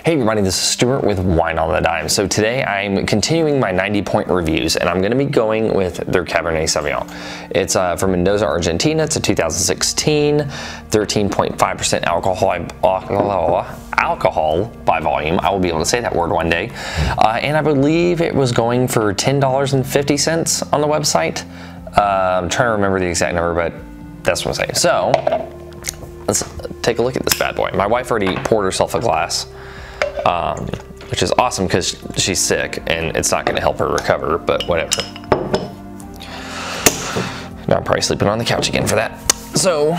Hey everybody, this is Stuart with Wine on the Dime. So today I'm continuing my 90-point reviews, and I'm going to be going with their Cabernet Sauvignon. It's from Mendoza, Argentina. It's a 2016, 13.5% alcohol by volume. I will be able to say that word one day. And I believe it was going for $10.50 on the website. I'm trying to remember the exact number, but that's what I'm saying. So let's take a look at this bad boy. My wife already poured herself a glass. Which is awesome because she's sick and it's not going to help her recover, but whatever. Now I'm probably sleeping on the couch again for that. So,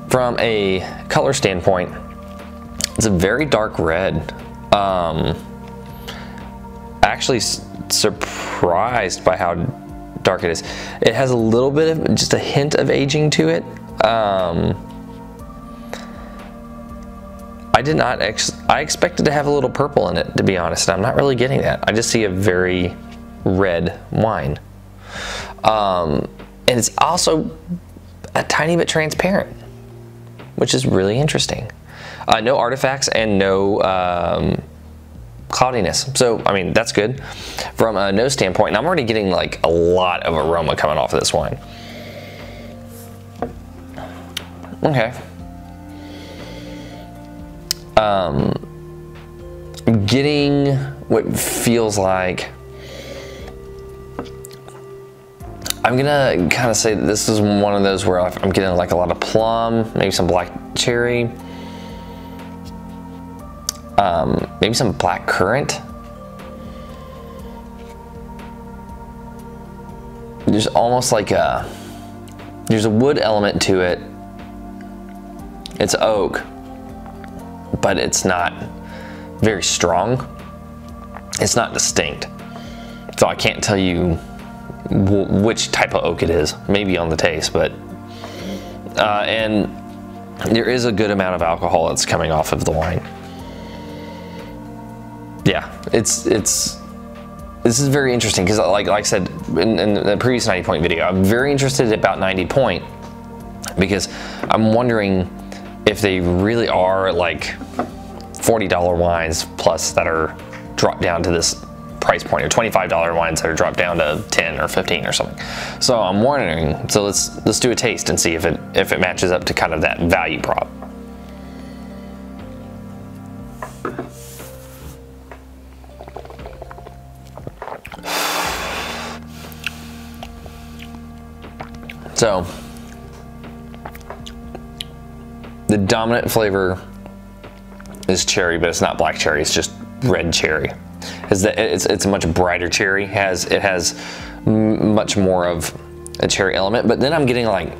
from a color standpoint, it's a very dark red. Actually surprised by how dark it is. It has a little bit of, just a hint of aging to it. I expected to have a little purple in it, to be honest. I'm not really getting that. I just see a very red wine. And it's also a tiny bit transparent, which is really interesting. No artifacts and no cloudiness. So, I mean, that's good. From a nose standpoint, and I'm already getting like a lot of aroma coming off of this wine. Okay. Getting what feels like, I'm gonna kind of say that this is one of those where I'm getting like a lot of plum, maybe some black cherry, maybe some black currant. There's almost like there's a wood element to it. It's oak, but it's not very strong. It's not distinct. So I can't tell you which type of oak it is, maybe on the taste, but, and there is a good amount of alcohol that's coming off of the wine. Yeah, this is very interesting because like I said in the previous 90-point video, I'm very interested about 90-point because I'm wondering if they really are like $40 wines plus that are dropped down to this price point, or $25 wines that are dropped down to 10 or 15 or something. So I'm wondering, so let's do a taste and see if it matches up to kind of that value prop. So the dominant flavor is cherry, but it's not black cherry, it's just red cherry. It's a much brighter cherry. It has much more of a cherry element, but then I'm getting like,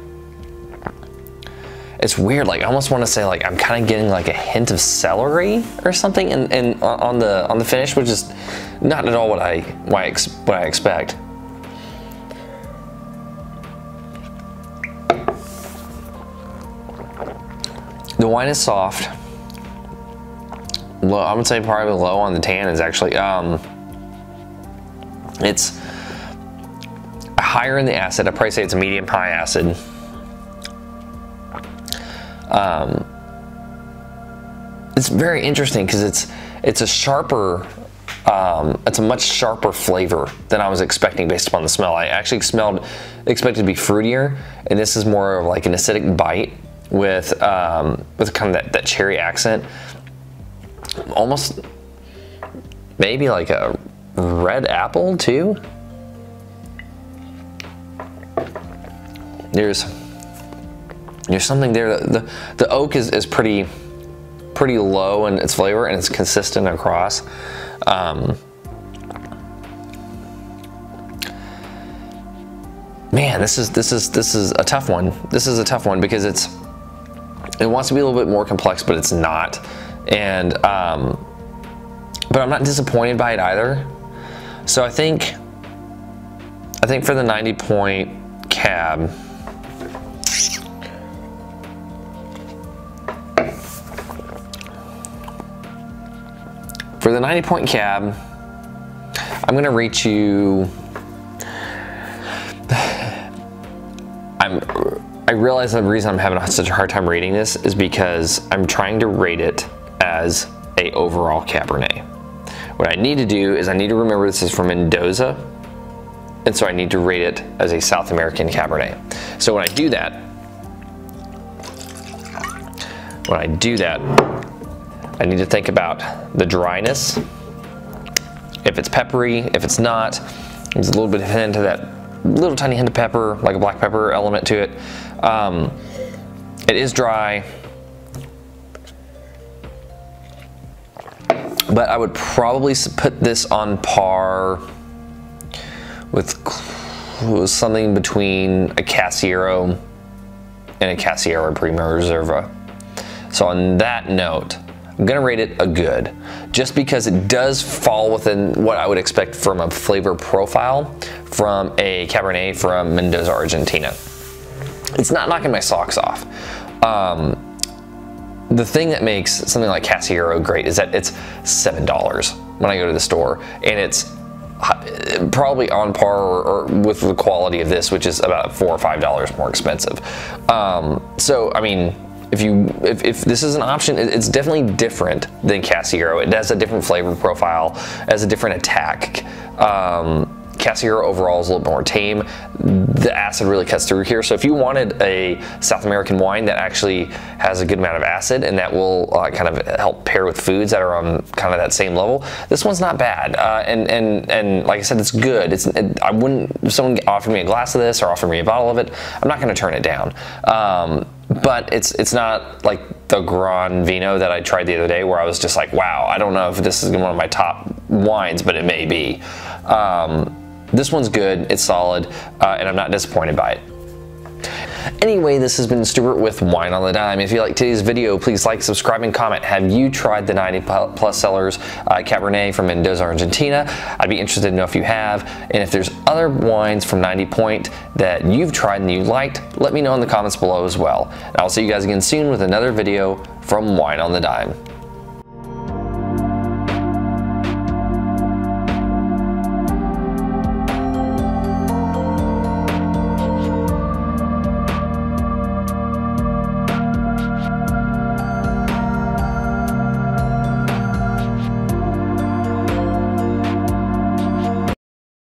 it's weird, like I almost want to say like I'm kind of getting like a hint of celery or something on the finish, which is not at all what I expect. The wine is soft. Low, I would say probably low on the tan is actually, it's higher in the acid. I'd probably say it's a medium high acid. It's very interesting because it's a sharper, it's a much sharper flavor than I was expecting based upon the smell. I actually expected to be fruitier, and this is more of like an acidic bite with kind of that cherry accent. Almost maybe like a red apple too. There's something there. The oak is pretty low in its flavor, and it's consistent across. Man, this is a tough one. This is a tough one because it wants to be a little bit more complex, but it's not. And but I'm not disappointed by it either. So I think for the 90-point cab, I'm gonna rate you. I realize the reason I'm having such a hard time rating this is because I'm trying to rate it as a overall Cabernet. What I need to do is I need to remember this is from Mendoza, and so I need to rate it as a South American Cabernet. So when I do that, I need to think about the dryness, if it's peppery, if it's not. There's a little bit of hint of that little tiny hint of pepper, like a black pepper element to it. It is dry, but I would probably put this on par with something between a Casillero and a Casillero Prima Reserva. So on that note, I'm gonna rate it a good, just because it does fall within what I would expect from a flavor profile from a Cabernet from Mendoza, Argentina. It's not knocking my socks off. The thing that makes something like Casillero great is that it's $7 when I go to the store, and it's probably on par or with the quality of this, which is about $4 or $5 more expensive. So I mean, if this is an option, it's definitely different than Casillero. It has a different flavor profile, has a different attack. Casillero overall is a little bit more tame. The acid really cuts through here. So if you wanted a South American wine that actually has a good amount of acid and that will kind of help pair with foods that are on kind of that same level, this one's not bad. And like I said, it's good. I wouldn't, if someone offered me a glass of this or offered me a bottle of it, I'm not going to turn it down. But it's not like the Gran Vino that I tried the other day, where I was just like, wow, I don't know if this is one of my top wines, but it may be. This one's good, it's solid, and I'm not disappointed by it. Anyway, this has been Stuart with Wine on the Dime. If you like today's video, please like, subscribe, and comment. Have you tried the 90 plus Cellars Cabernet from Mendoza, Argentina? I'd be interested to know if you have. And if there's other wines from 90 Point that you've tried and you liked, let me know in the comments below as well. And I'll see you guys again soon with another video from Wine on the Dime.